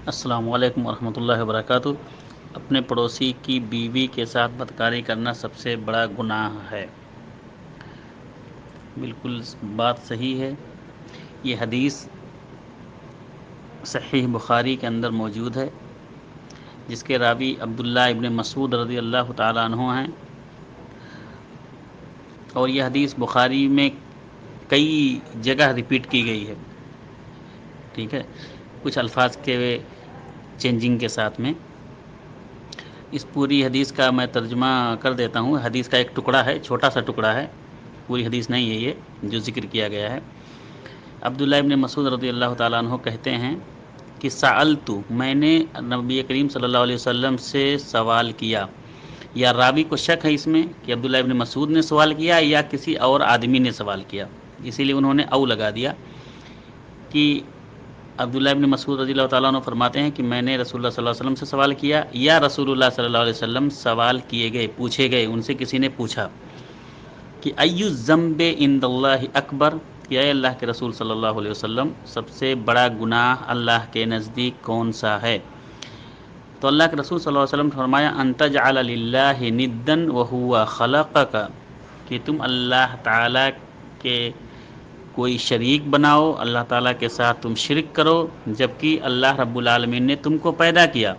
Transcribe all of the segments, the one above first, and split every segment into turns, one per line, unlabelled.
السلام علیکم ورحمۃ اللہ وبرکاتہ۔ اپنے پڑوسی کی بیوی کے ساتھ بدکاری کرنا سب سے بڑا گناہ ہے۔ بالکل بات صحیح ہے۔ یہ حدیث صحیح بخاری کے اندر موجود ہے، جس کے راوی عبداللہ ابن مسعود رضی اللہ تعالیٰ عنہ ہیں، اور یہ حدیث بخاری میں کئی جگہ ریپیٹ کی گئی ہے، ٹھیک ہے، کچھ الفاظ کے چینجنگ کے ساتھ میں۔ اس پوری حدیث کا میں ترجمہ کر دیتا ہوں۔ حدیث کا ایک ٹکڑا ہے، چھوٹا سا ٹکڑا ہے، پوری حدیث نہیں ہے یہ جو ذکر کیا گیا ہے۔ عبداللہ ابن مسعود رضی اللہ تعالیٰ عنہ کہتے ہیں کہ سألتو، میں نے نبی کریم صلی اللہ علیہ وسلم سے سوال کیا، یا راوی کو شک ہے اس میں کہ عبداللہ ابن مسعود نے سوال کیا یا کسی اور آدمی نے سوال کیا، اسی لیے انہوں نے او لگا دیا کہ عبداللہ ابن مسعود رضی اللہ تعالیٰ عنہ فرماتے ہیں کہ میں نے رسول اللہ صلی اللہ علیہ وسلم سے سوال کیا یا رسول اللہ صلی اللہ علیہ وسلم سوال کیے گئے، پوچھے گئے، ان سے کسی نے پوچھا کہ ایُّ الذنب عند اللہ اکبر، کہ اے اللہ کے رسول صلی اللہ علیہ وسلم سب سے بڑا گناہ اللہ کے نزدیک کون سا ہے؟ تو اللہ کے رسول صلی اللہ علیہ وسلم نے فرمایا ان تجعل للہ ندا وہو خلقک، کہ تم اللہ تعالیٰ کے کوئی شریک بناؤ، اللہ تعالیٰ کے ساتھ تم شرک کرو، جبکہ اللہ رب العالمین نے تم کو پیدا کیا۔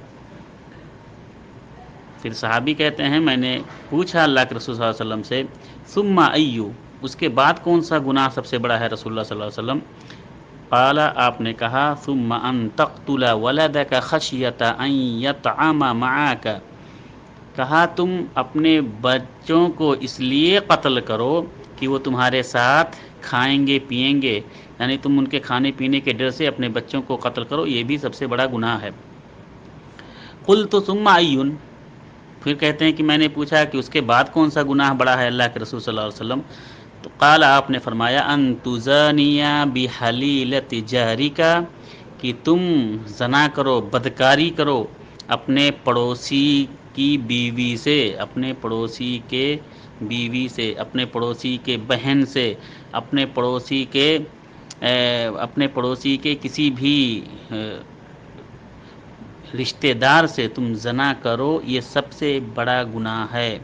پھر صحابی کہتے ہیں میں نے پوچھا اللہ کے رسول صلی اللہ علیہ وسلم سے ثم ایو، اس کے بعد کون سا گناہ سب سے بڑا ہے رسول اللہ صلی اللہ علیہ وسلم؟ قال، آپ نے کہا ثم ان تقتل ولدک خشیۃ ان یطعم معک، کہا تم اپنے بچوں کو اس لیے قتل کرو کہ وہ تمہارے ساتھ کھائیں گے پئیں گے، یعنی تم ان کے کھانے پینے کے ڈر سے اپنے بچوں کو قتل کرو، یہ بھی سب سے بڑا گناہ ہے۔ قلت ثم ایٌ، پھر کہتے ہیں کہ میں نے پوچھا کہ اس کے بعد کون سا گناہ بڑا ہے اللہ کے رسول صلی اللہ علیہ وسلم؟ تو قال، آپ نے فرمایا ان تزانی بحلیلۃ جارک، کہ تم زنا کرو، بدکاری کرو اپنے پڑوسی کی بیوی سے، اپنے پڑوسی کے بیوی سے، اپنے پڑوسی کے بہن سے، اپنے پڑوسی کے کسی بھی رشتہ دار سے تم زنا کرو، یہ سب سے بڑا گناہ ہے،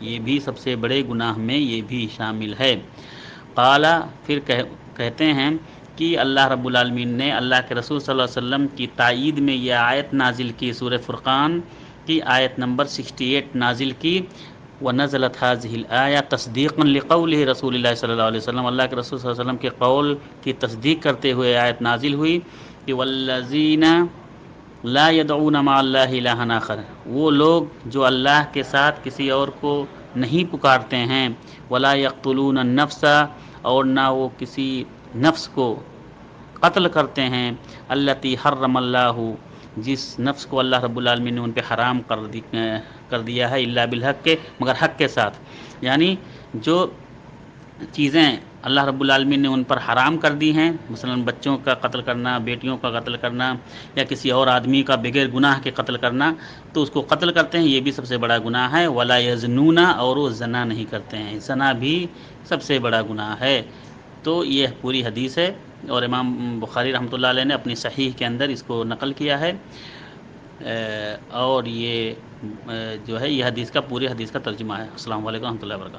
یہ بھی سب سے بڑے گناہ میں یہ بھی شامل ہے۔ قال، پھر کہتے ہیں کہ اللہ رب العالمین نے اللہ کے رسول صلی اللہ علیہ وسلم کی تائید میں یہ آیت نازل کی، سورہ فرقان کی آیت نمبر 68 نازل کی، وَنَزَلَتْ هَذِهِ الْآيَةُ تَصْدِيقًا لِقَوْلِهِ رسول اللہ صلی اللہ علیہ وسلم، اللہ کے رسول صلی اللہ علیہ وسلم کے قول کی تصدیق کرتے ہوئے آیت نازل ہوئی کہ وَالَّذِينَ لا يدعون مع اللہ الہا آخر، وہ لوگ جو اللہ کے ساتھ کسی اور کو نہیں پکارتے ہیں، ولا یقتلون النفس، اور نہ وہ کسی نفس کو قتل کرتے ہیں، التی حرم اللہ، جس نفس کو اللہ رب العالمین نے ان پہ حرام کر دیا ہے، الا بالحق، مگر حق کے ساتھ، یعنی جو چیزیں اللہ رب العالمین نے ان پر حرام کر دی ہیں، مثلا بچوں کا قتل کرنا، بیٹیوں کا قتل کرنا، یا کسی اور آدمی کا بغیر گناہ کے قتل کرنا، تو اس کو قتل کرتے ہیں، یہ بھی سب سے بڑا گناہ ہے۔ ولا یزنون، اور وہ زنا نہیں کرتے ہیں، زنا بھی سب سے بڑا گناہ ہے۔ تو یہ پوری حدیث ہے، اور امام بخاری رحمۃ اللہ علیہ نے اپنی صحیح کے اندر اس کو نقل کیا ہے، اور یہ جو ہے یہ حدیث کا پوری حدیث کا ترجمہ ہے۔ السلام علیکم ورحمۃ اللہ وبرکاتہ۔